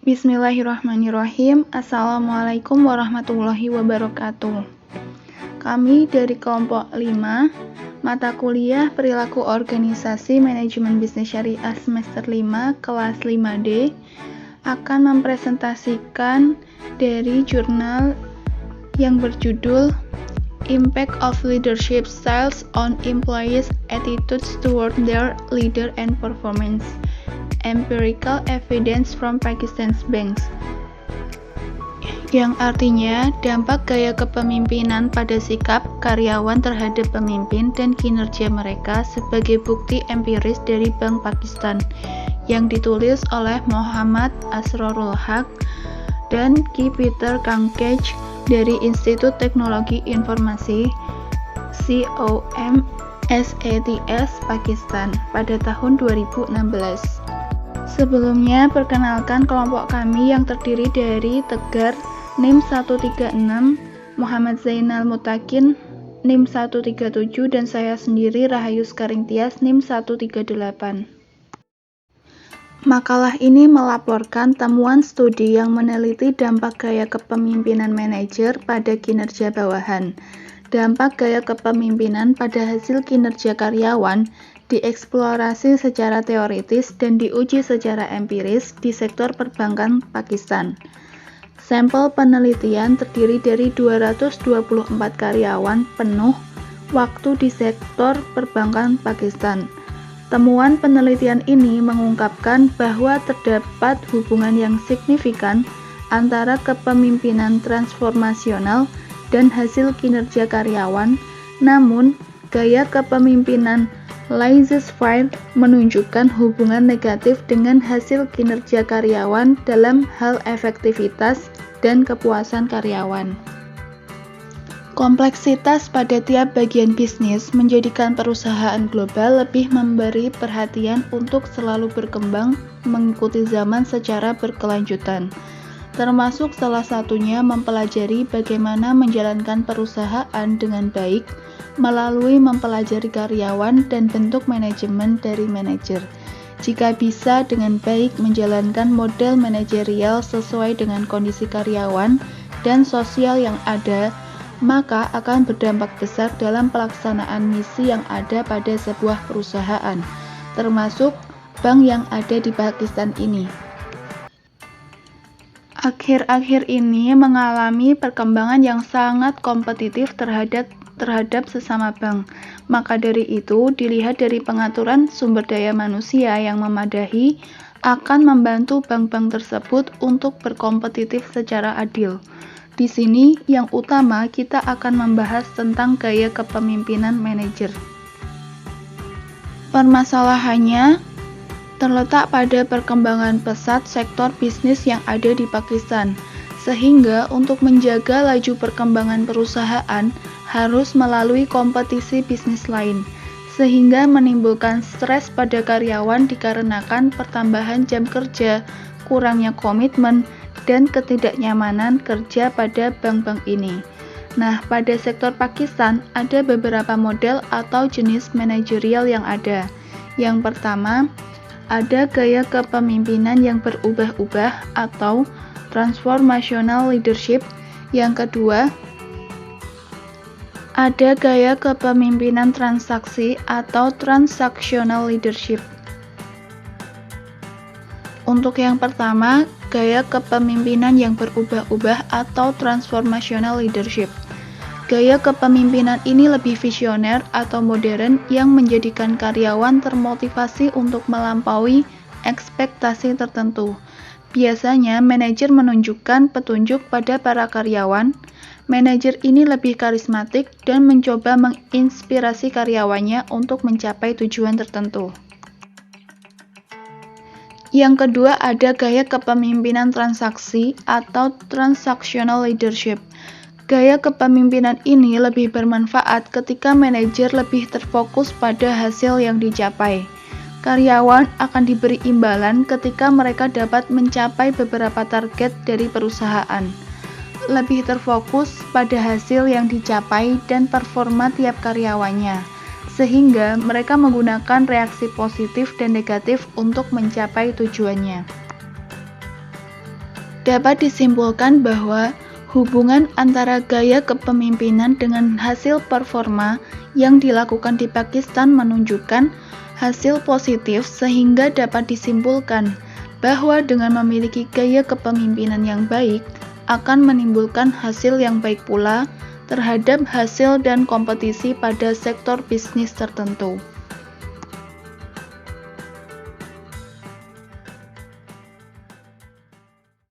Bismillahirrahmanirrahim. Assalamualaikum warahmatullahi wabarakatuh. Kami dari kelompok 5, mata kuliah Perilaku Organisasi Manajemen Bisnis Syariah semester 5, kelas 5D, akan mempresentasikan dari jurnal yang berjudul Impact of Leadership Styles on Employees' Attitudes Toward Their Leader and Performance. Empirical Evidence from Pakistan's Banks, yang artinya dampak gaya kepemimpinan pada sikap karyawan terhadap pemimpin dan kinerja mereka sebagai bukti empiris dari Bank Pakistan, yang ditulis oleh Muhammad Asrorul Haq dan Ki Peter Kankaj dari Institut Teknologi Informasi COMSATS Pakistan pada tahun 2016. Sebelumnya, perkenalkan kelompok kami yang terdiri dari Tegar, NIM 136, Muhammad Zainal Mutakin, NIM 137, dan saya sendiri Rahayu Skaring Tias, NIM 138. Makalah ini melaporkan temuan studi yang meneliti dampak gaya kepemimpinan manajer pada kinerja bawahan. Dampak gaya kepemimpinan pada hasil kinerja karyawan dieksplorasi secara teoritis dan diuji secara empiris di sektor perbankan Pakistan. Sampel penelitian terdiri dari 224 karyawan penuh waktu di sektor perbankan Pakistan. Temuan penelitian ini mengungkapkan bahwa terdapat hubungan yang signifikan antara kepemimpinan transformasional dan hasil kinerja karyawan, namun gaya kepemimpinan laissez-faire menunjukkan hubungan negatif dengan hasil kinerja karyawan dalam hal efektivitas dan kepuasan karyawan. Kompleksitas pada tiap bagian bisnis menjadikan perusahaan global lebih memberi perhatian untuk selalu berkembang mengikuti zaman secara berkelanjutan, termasuk salah satunya mempelajari bagaimana menjalankan perusahaan dengan baik melalui mempelajari karyawan dan bentuk manajemen dari manajer. Jika bisa dengan baik menjalankan model manajerial sesuai dengan kondisi karyawan dan sosial yang ada, maka akan berdampak besar dalam pelaksanaan misi yang ada pada sebuah perusahaan, termasuk bank yang ada di Pakistan ini. Akhir-akhir ini mengalami perkembangan yang sangat kompetitif terhadap sesama bank. Maka dari itu, dilihat dari pengaturan sumber daya manusia yang memadahi akan membantu bank-bank tersebut untuk berkompetitif secara adil. Di sini, yang utama kita akan membahas tentang gaya kepemimpinan manajer. Permasalahannya terletak pada perkembangan pesat sektor bisnis yang ada di Pakistan, sehingga untuk menjaga laju perkembangan perusahaan harus melalui kompetisi bisnis lain, sehingga menimbulkan stres pada karyawan dikarenakan pertambahan jam kerja, kurangnya komitmen, dan ketidaknyamanan kerja pada bank-bank ini. Nah, pada sektor Pakistan ada beberapa model atau jenis manajerial yang ada. Yang pertama, ada gaya kepemimpinan yang berubah-ubah atau transformational leadership. Yang kedua, ada gaya kepemimpinan transaksi atau transactional leadership. Untuk yang pertama, gaya kepemimpinan yang berubah-ubah atau transformational leadership. Gaya kepemimpinan ini lebih visioner atau modern yang menjadikan karyawan termotivasi untuk melampaui ekspektasi tertentu. Biasanya, manajer menunjukkan petunjuk pada para karyawan. Manajer ini lebih karismatik dan mencoba menginspirasi karyawannya untuk mencapai tujuan tertentu. Yang kedua, ada gaya kepemimpinan transaksi atau transactional leadership. Gaya kepemimpinan ini lebih bermanfaat ketika manajer lebih terfokus pada hasil yang dicapai. Karyawan akan diberi imbalan ketika mereka dapat mencapai beberapa target dari perusahaan. Lebih terfokus pada hasil yang dicapai dan performa tiap karyawannya, sehingga mereka menggunakan reaksi positif dan negatif untuk mencapai tujuannya. Dapat disimpulkan bahwa hubungan antara gaya kepemimpinan dengan hasil performa yang dilakukan di Pakistan menunjukkan hasil positif, sehingga dapat disimpulkan bahwa dengan memiliki gaya kepemimpinan yang baik akan menimbulkan hasil yang baik pula terhadap hasil dan kompetisi pada sektor bisnis tertentu.